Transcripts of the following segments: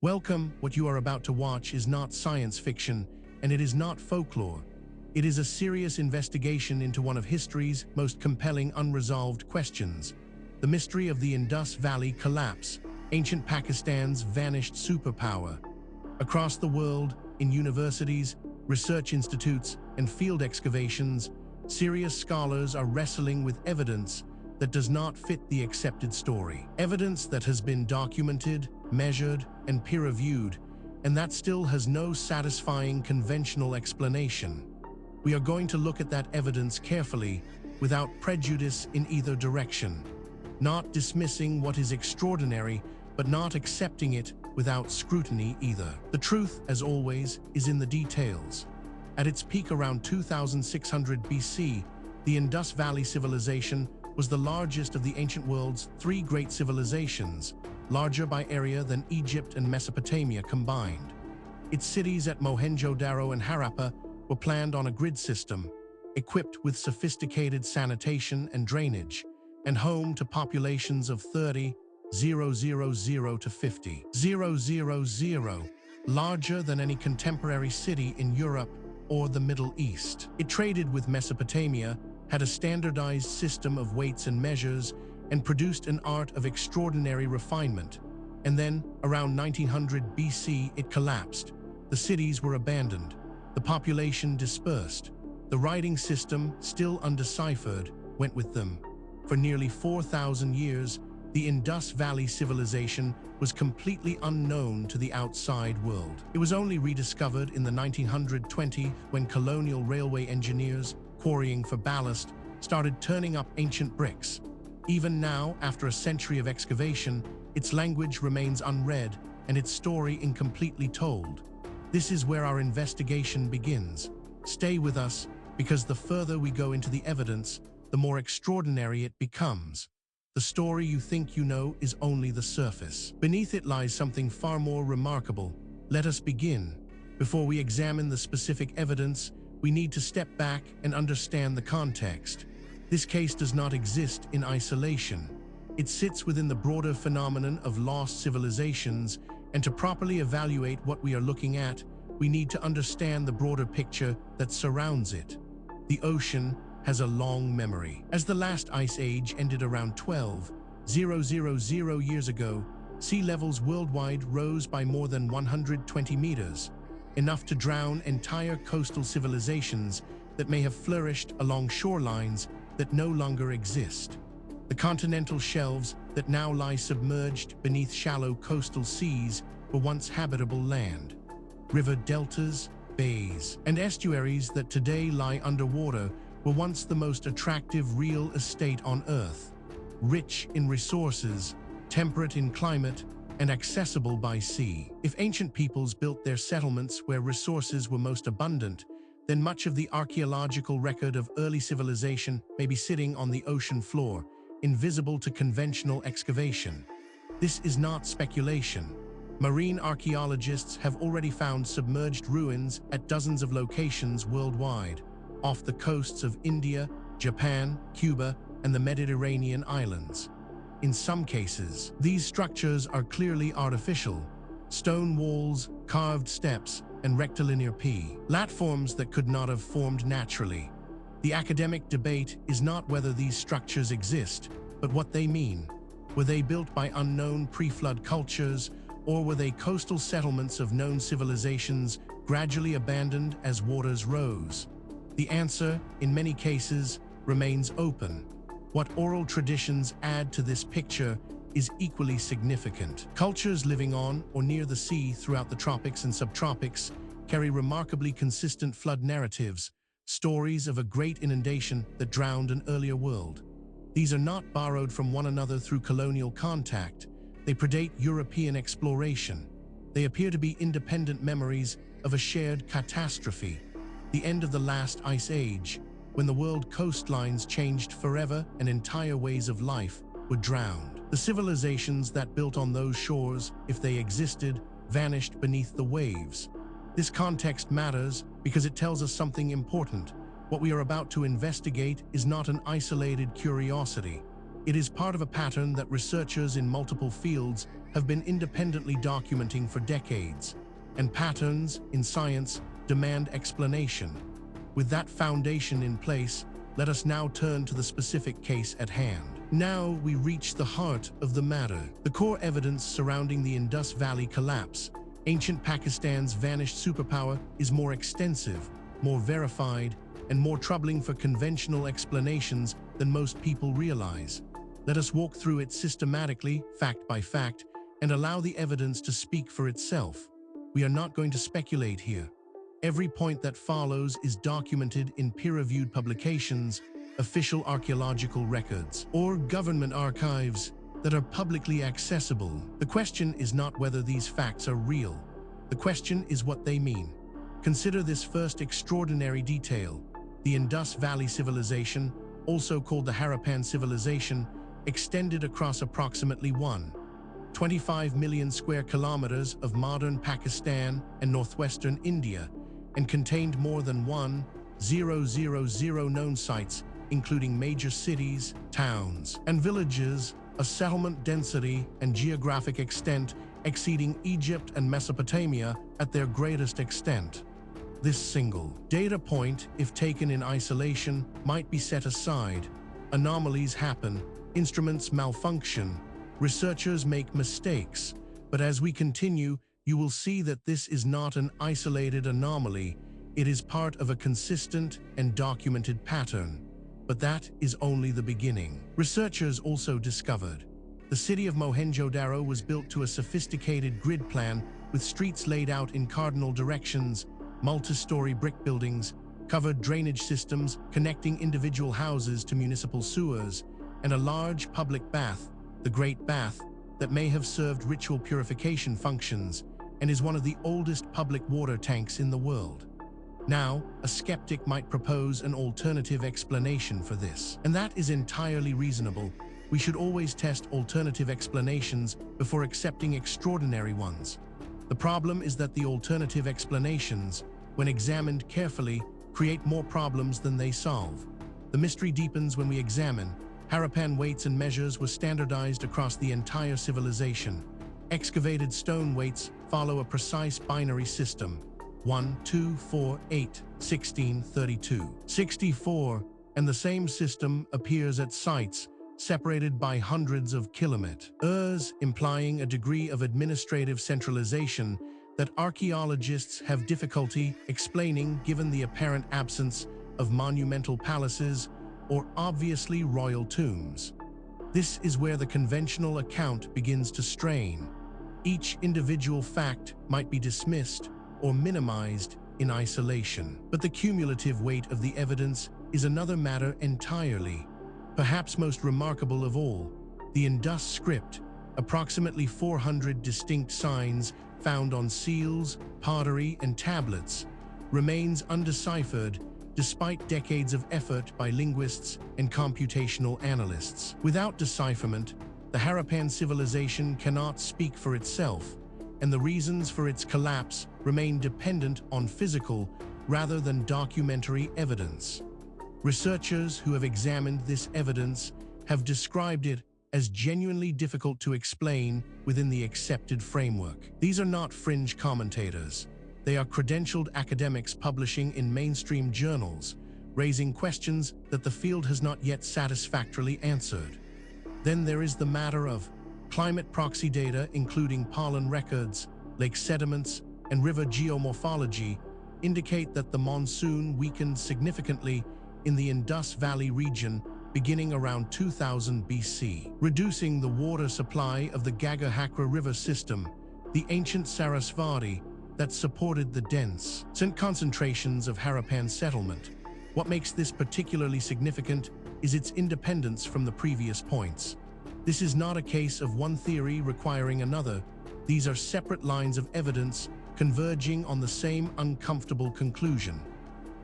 Welcome. What you are about to watch is not science fiction, and it is not folklore. It is a serious investigation into one of history's most compelling unresolved questions: the mystery of the Indus Valley Collapse, ancient Pakistan's vanished superpower. Across the world, in universities, research institutes, and field excavations, serious scholars are wrestling with evidence that does not fit the accepted story. Evidence that has been documented, measured, and peer-reviewed, and that still has no satisfying conventional explanation. We are going to look at that evidence carefully, without prejudice in either direction. Not dismissing what is extraordinary, but not accepting it without scrutiny either. The truth, as always, is in the details. At its peak around 2600 BC, the Indus Valley Civilization was the largest of the ancient world's three great civilizations, larger by area than Egypt and Mesopotamia combined. Its cities at Mohenjo-daro and Harappa were planned on a grid system, equipped with sophisticated sanitation and drainage, and home to populations of 30,000 to 50,000, larger than any contemporary city in Europe or the Middle East. It traded with Mesopotamia, had a standardized system of weights and measures, and produced an art of extraordinary refinement. And then, around 1900 BC, it collapsed. The cities were abandoned, the population dispersed. The writing system, still undeciphered, went with them. For nearly 4,000 years, the Indus Valley Civilization was completely unknown to the outside world. It was only rediscovered in the 1920s when colonial railway engineers, quarrying for ballast, started turning up ancient bricks. Even now, after a century of excavation, its language remains unread and its story incompletely told. This is where our investigation begins. Stay with us, because the further we go into the evidence, the more extraordinary it becomes. The story you think you know is only the surface. Beneath it lies something far more remarkable. Let us begin. Before we examine the specific evidence, we need to step back and understand the context. This case does not exist in isolation. It sits within the broader phenomenon of lost civilizations, and to properly evaluate what we are looking at, we need to understand the broader picture that surrounds it. The ocean has a long memory. As the last ice age ended around 12,000 years ago, sea levels worldwide rose by more than 120 meters, enough to drown entire coastal civilizations that may have flourished along shorelines that no longer exist. The continental shelves that now lie submerged beneath shallow coastal seas were once habitable land. River deltas, bays, and estuaries that today lie underwater were once the most attractive real estate on Earth, rich in resources, temperate in climate, and accessible by sea. If ancient peoples built their settlements where resources were most abundant, then much of the archaeological record of early civilization may be sitting on the ocean floor, invisible to conventional excavation. This is not speculation. Marine archaeologists have already found submerged ruins at dozens of locations worldwide, off the coasts of India, Japan, Cuba, and the Mediterranean islands. In some cases, these structures are clearly artificial: stone walls, carved steps, and rectilinear platforms that could not have formed naturally. The academic debate is not whether these structures exist, but what they mean. Were they built by unknown pre-flood cultures, or were they coastal settlements of known civilizations gradually abandoned as waters rose? The answer, in many cases, remains open. What oral traditions add to this picture is equally significant. Cultures living on or near the sea throughout the tropics and subtropics carry remarkably consistent flood narratives, stories of a great inundation that drowned an earlier world. These are not borrowed from one another through colonial contact. They predate European exploration. They appear to be independent memories of a shared catastrophe, the end of the last ice age, when the world coastlines changed forever and entire ways of life were drowned. The civilizations that built on those shores, if they existed, vanished beneath the waves. This context matters because it tells us something important. What we are about to investigate is not an isolated curiosity. It is part of a pattern that researchers in multiple fields have been independently documenting for decades, and patterns in science demand explanation. With that foundation in place, let us now turn to the specific case at hand. Now we reach the heart of the matter. The core evidence surrounding the Indus Valley Collapse, ancient Pakistan's vanished superpower, is more extensive, more verified, and more troubling for conventional explanations than most people realize. Let us walk through it systematically, fact by fact, and allow the evidence to speak for itself. We are not going to speculate here. Every point that follows is documented in peer-reviewed publications, official archaeological records, or government archives that are publicly accessible. The question is not whether these facts are real. The question is what they mean. Consider this first extraordinary detail. The Indus Valley Civilization, also called the Harappan Civilization, extended across approximately 1.25 million square kilometers of modern Pakistan and northwestern India, and contained more than 1,000 known sites, including major cities, towns, and villages, a settlement density and geographic extent exceeding Egypt and Mesopotamia at their greatest extent. This single data point, if taken in isolation, might be set aside. Anomalies happen, instruments malfunction, researchers make mistakes, but as we continue, you will see that this is not an isolated anomaly. It is part of a consistent and documented pattern. But that is only the beginning. Researchers also discovered the city of Mohenjo-daro was built to a sophisticated grid plan with streets laid out in cardinal directions, multi-story brick buildings, covered drainage systems connecting individual houses to municipal sewers, and a large public bath, the Great Bath, that may have served ritual purification functions and is one of the oldest public water tanks in the world. Now, a skeptic might propose an alternative explanation for this, and that is entirely reasonable. We should always test alternative explanations before accepting extraordinary ones. The problem is that the alternative explanations, when examined carefully, create more problems than they solve. The mystery deepens when we examine. Harappan weights and measures were standardized across the entire civilization. Excavated stone weights follow a precise binary system: 1, 2, 4, 8, 16, 32, 64, and the same system appears at sites separated by hundreds of kilometers, implying a degree of administrative centralization that archaeologists have difficulty explaining given the apparent absence of monumental palaces or obviously royal tombs. This is where the conventional account begins to strain. Each individual fact might be dismissed or minimized in isolation, but the cumulative weight of the evidence is another matter entirely. Perhaps most remarkable of all, the Indus script, approximately 400 distinct signs found on seals, pottery, and tablets, remains undeciphered despite decades of effort by linguists and computational analysts. Without decipherment, the Harappan civilization cannot speak for itself, and the reasons for its collapse remain dependent on physical rather than documentary evidence. Researchers who have examined this evidence have described it as genuinely difficult to explain within the accepted framework. These are not fringe commentators. They are credentialed academics publishing in mainstream journals, raising questions that the field has not yet satisfactorily answered. Then there is the matter of climate proxy data, including pollen records, lake sediments, and river geomorphology, indicate that the monsoon weakened significantly in the Indus Valley region beginning around 2000 BC, reducing the water supply of the Gagahakra River system, the ancient Sarasvati that supported the dense concentrations of Harappan settlement. What makes this particularly significant is its independence from the previous points. This is not a case of one theory requiring another. These are separate lines of evidence converging on the same uncomfortable conclusion.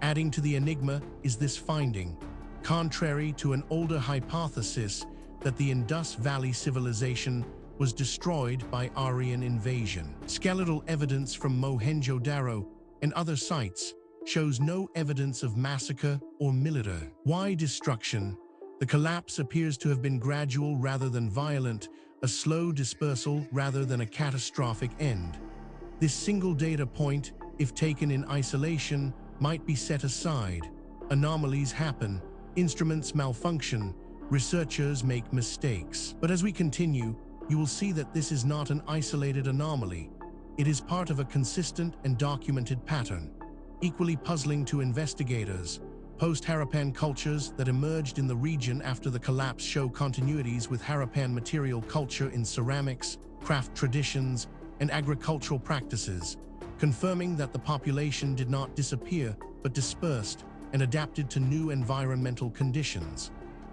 Adding to the enigma is this finding, contrary to an older hypothesis that the Indus Valley Civilization was destroyed by Aryan invasion. Skeletal evidence from Mohenjo-daro and other sites shows no evidence of massacre or military-wide destruction, The collapse appears to have been gradual rather than violent, a slow dispersal rather than a catastrophic end. This single data point, if taken in isolation, might be set aside. Anomalies happen, instruments malfunction, researchers make mistakes. But as we continue, you will see that this is not an isolated anomaly. It is part of a consistent and documented pattern. Equally puzzling to investigators, post-Harappan cultures that emerged in the region after the collapse show continuities with Harappan material culture in ceramics, craft traditions, and agricultural practices, confirming that the population did not disappear but dispersed and adapted to new environmental conditions.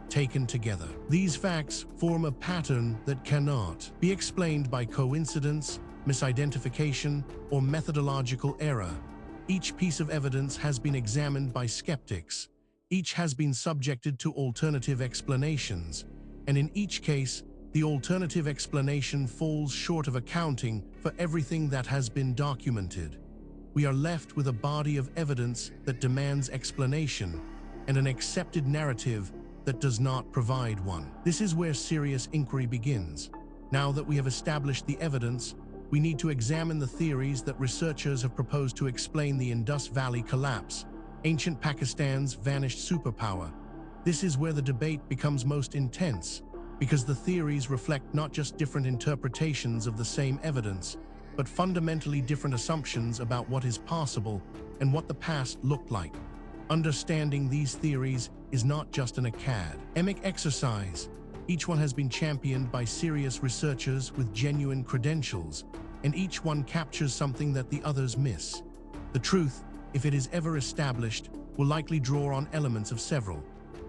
Taken together, these facts form a pattern that cannot be explained by coincidence, misidentification, or methodological error. Each piece of evidence has been examined by skeptics. Each has been subjected to alternative explanations, and in each case, the alternative explanation falls short of accounting for everything that has been documented. We are left with a body of evidence that demands explanation, and an accepted narrative that does not provide one. This is where serious inquiry begins. Now that we have established the evidence, we need to examine the theories that researchers have proposed to explain the Indus Valley Collapse, ancient Pakistan's vanished superpower. This is where the debate becomes most intense, because the theories reflect not just different interpretations of the same evidence, but fundamentally different assumptions about what is possible and what the past looked like. Understanding these theories is not just an academic exercise. Each one has been championed by serious researchers with genuine credentials, and each one captures something that the others miss. The truth, if it is ever established, will likely draw on elements of several.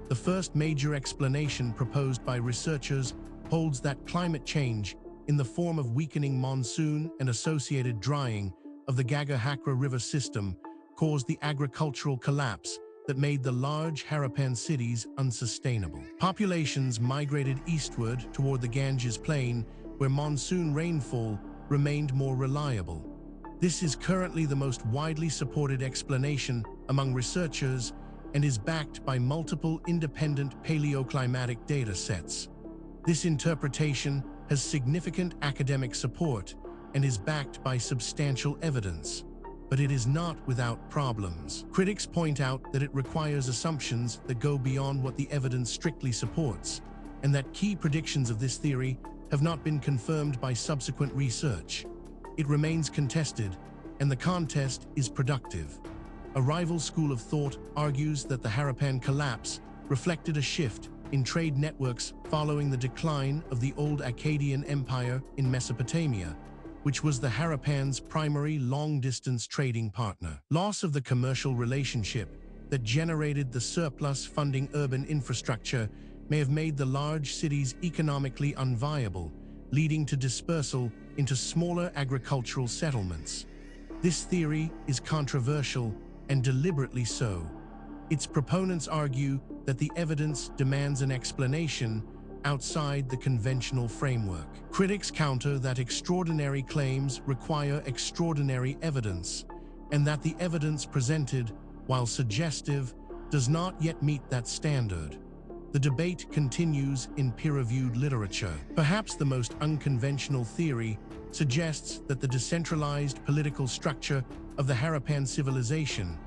The first major explanation proposed by researchers holds that climate change, in the form of weakening monsoon and associated drying of the Ganga-Hakra river system, caused the agricultural collapse that made the large Harappan cities unsustainable. Populations migrated eastward toward the Ganges plain, where monsoon rainfall remained more reliable. This is currently the most widely supported explanation among researchers and is backed by multiple independent paleoclimatic data sets. This interpretation has significant academic support and is backed by substantial evidence. But it is not without problems. Critics point out that it requires assumptions that go beyond what the evidence strictly supports, and that key predictions of this theory have not been confirmed by subsequent research. It remains contested, and the contest is productive. A rival school of thought argues that the Harappan collapse reflected a shift in trade networks following the decline of the old Akkadian Empire in Mesopotamia, which was the Harappans' primary long-distance trading partner. Loss of the commercial relationship that generated the surplus funding urban infrastructure may have made the large cities economically unviable, leading to dispersal into smaller agricultural settlements. This theory is controversial, and deliberately so. Its proponents argue that the evidence demands an explanation outside the conventional framework. Critics counter that extraordinary claims require extraordinary evidence, and that the evidence presented, while suggestive, does not yet meet that standard. The debate continues in peer-reviewed literature. Perhaps the most unconventional theory suggests that the decentralized political structure of the Harappan civilization,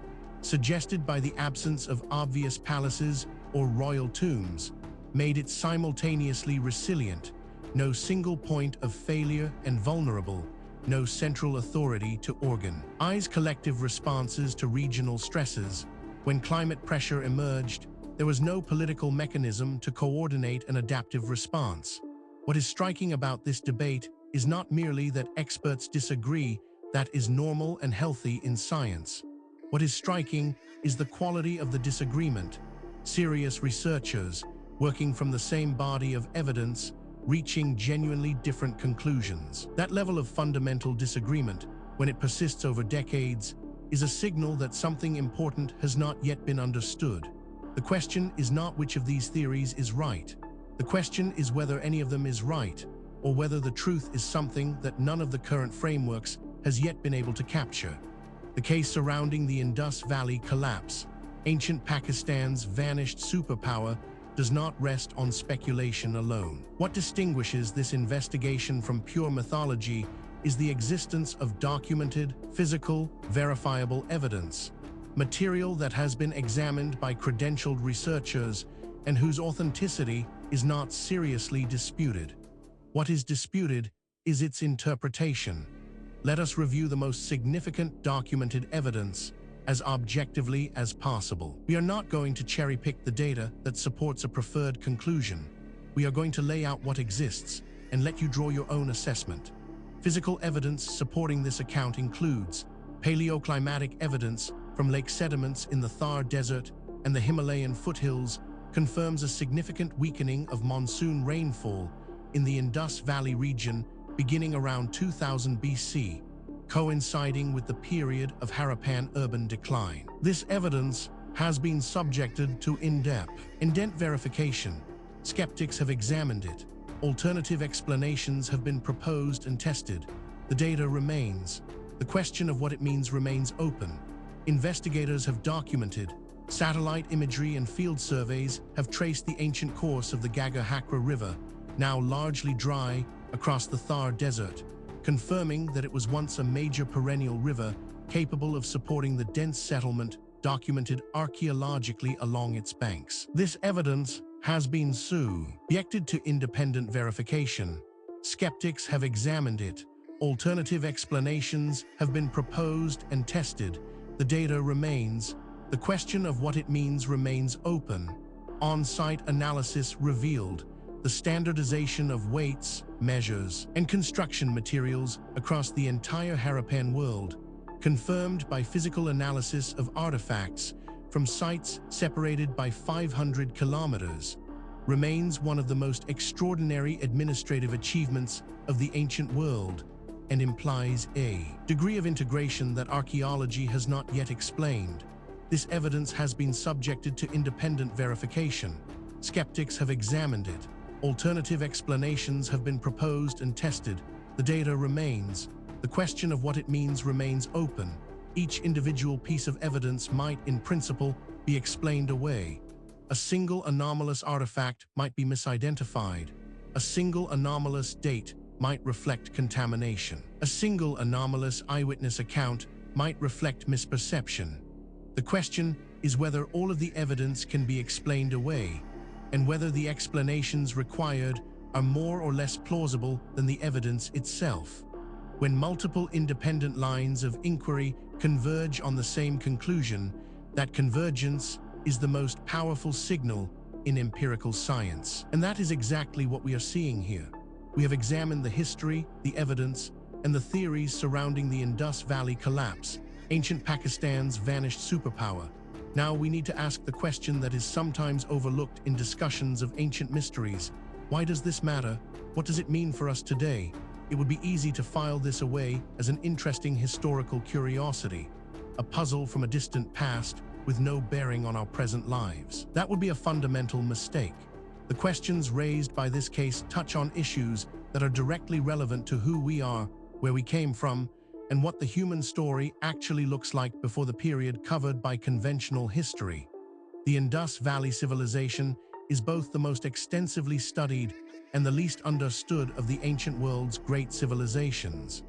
suggested by the absence of obvious palaces or royal tombs, made it simultaneously resilient, no single point of failure, and vulnerable, no central authority to organize collective responses to regional stresses. When climate pressure emerged, there was no political mechanism to coordinate an adaptive response. What is striking about this debate is not merely that experts disagree. That is normal and healthy in science. What is striking is the quality of the disagreement. Serious researchers, working from the same body of evidence, reaching genuinely different conclusions. That level of fundamental disagreement, when it persists over decades, is a signal that something important has not yet been understood. The question is not which of these theories is right. The question is whether any of them is right, or whether the truth is something that none of the current frameworks has yet been able to capture. The case surrounding the Indus Valley Collapse, ancient Pakistan's vanished superpower, does not rest on speculation alone. What distinguishes this investigation from pure mythology is the existence of documented, physical, verifiable evidence, material that has been examined by credentialed researchers and whose authenticity is not seriously disputed. What is disputed is its interpretation. Let us review the most significant documented evidence as objectively as possible. We are not going to cherry-pick the data that supports a preferred conclusion. We are going to lay out what exists and let you draw your own assessment. Physical evidence supporting this account includes paleoclimatic evidence from lake sediments in the Thar Desert and the Himalayan foothills confirms a significant weakening of monsoon rainfall in the Indus Valley region beginning around 2000 BC, coinciding with the period of Harappan urban decline. This evidence has been subjected to in-depth indent verification. Skeptics have examined it. Alternative explanations have been proposed and tested. The data remains. The question of what it means remains open. Investigators have documented. Satellite imagery and field surveys have traced the ancient course of the Gagga-Hakra River, now largely dry, across the Thar Desert, confirming that it was once a major perennial river capable of supporting the dense settlement documented archaeologically along its banks. This evidence has been subjected to independent verification. Skeptics have examined it. Alternative explanations have been proposed and tested. The data remains. The question of what it means remains open. On-site analysis revealed the standardization of weights, measures, and construction materials across the entire Harappan world, confirmed by physical analysis of artifacts from sites separated by 500 kilometers, remains one of the most extraordinary administrative achievements of the ancient world and implies a degree of integration that archaeology has not yet explained. This evidence has been subjected to independent verification. Skeptics have examined it. Alternative explanations have been proposed and tested. The data remains. The question of what it means remains open. Each individual piece of evidence might, in principle, be explained away. A single anomalous artifact might be misidentified. A single anomalous date might reflect contamination. A single anomalous eyewitness account might reflect misperception. The question is whether all of the evidence can be explained away, and whether the explanations required are more or less plausible than the evidence itself. When multiple independent lines of inquiry converge on the same conclusion, that convergence is the most powerful signal in empirical science. And that is exactly what we are seeing here. We have examined the history, the evidence, and the theories surrounding the Indus Valley Collapse, ancient Pakistan's vanished superpower. Now we need to ask the question that is sometimes overlooked in discussions of ancient mysteries. Why does this matter? What does it mean for us today? It would be easy to file this away as an interesting historical curiosity, a puzzle from a distant past with no bearing on our present lives. That would be a fundamental mistake. The questions raised by this case touch on issues that are directly relevant to who we are, where we came from, and what the human story actually looks like before the period covered by conventional history. The Indus Valley Civilization is both the most extensively studied and the least understood of the ancient world's great civilizations.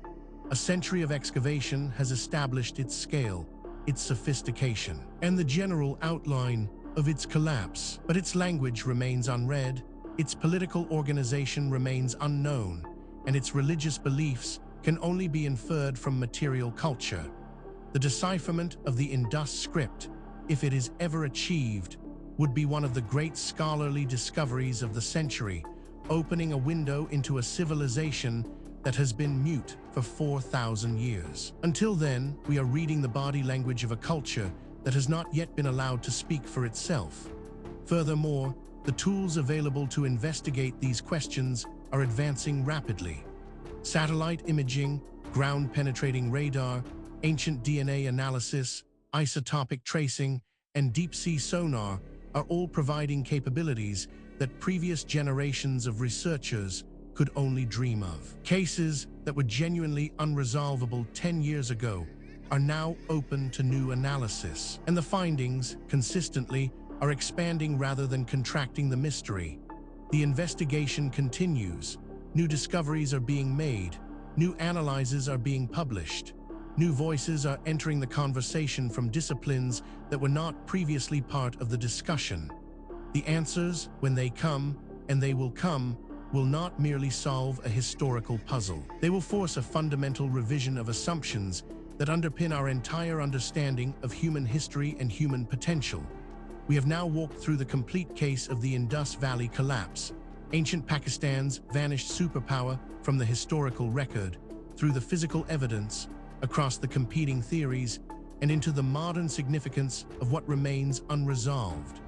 A century of excavation has established its scale, its sophistication, and the general outline of its collapse. But its language remains unread, its political organization remains unknown, and its religious beliefs can only be inferred from material culture. The decipherment of the Indus script, if it is ever achieved, would be one of the great scholarly discoveries of the century, opening a window into a civilization that has been mute for 4,000 years. Until then, we are reading the body language of a culture that has not yet been allowed to speak for itself. Furthermore, the tools available to investigate these questions are advancing rapidly. Satellite imaging, ground-penetrating radar, ancient DNA analysis, isotopic tracing, and deep-sea sonar are all providing capabilities that previous generations of researchers could only dream of. Cases that were genuinely unresolvable 10 years ago are now open to new analysis, and the findings consistently are expanding rather than contracting the mystery. The investigation continues. New discoveries are being made. New analyses are being published. New voices are entering the conversation from disciplines that were not previously part of the discussion. The answers, when they come, and they will come, will not merely solve a historical puzzle. They will force a fundamental revision of assumptions that underpin our entire understanding of human history and human potential. We have now walked through the complete case of the Indus Valley Collapse, ancient Pakistan's vanished superpower from the historical record, through the physical evidence, across the competing theories, and into the modern significance of what remains unresolved.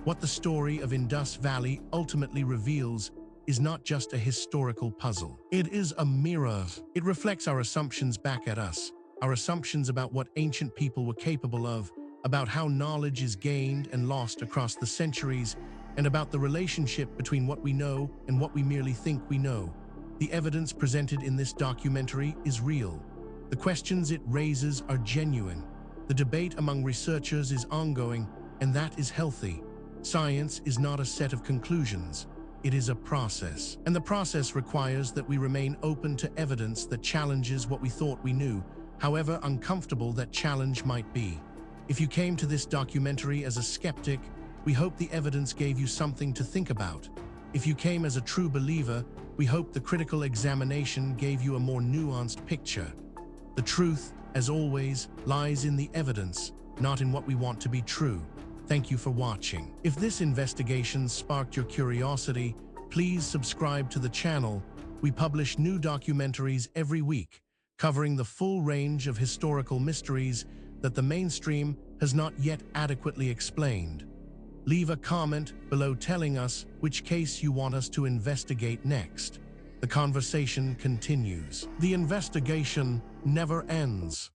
What the story of Indus Valley ultimately reveals is not just a historical puzzle. It is a mirror. It reflects our assumptions back at us, our assumptions about what ancient people were capable of, about how knowledge is gained and lost across the centuries, and about the relationship between what we know and what we merely think we know. The evidence presented in this documentary is real. The questions it raises are genuine. The debate among researchers is ongoing, and that is healthy. Science is not a set of conclusions. It is a process. And the process requires that we remain open to evidence that challenges what we thought we knew, however uncomfortable that challenge might be. If you came to this documentary as a skeptic, we hope the evidence gave you something to think about. If you came as a true believer, we hope the critical examination gave you a more nuanced picture. The truth, as always, lies in the evidence, not in what we want to be true. Thank you for watching. If this investigation sparked your curiosity, please subscribe to the channel. We publish new documentaries every week, covering the full range of historical mysteries that the mainstream has not yet adequately explained. Leave a comment below telling us which case you want us to investigate next. The conversation continues. The investigation never ends.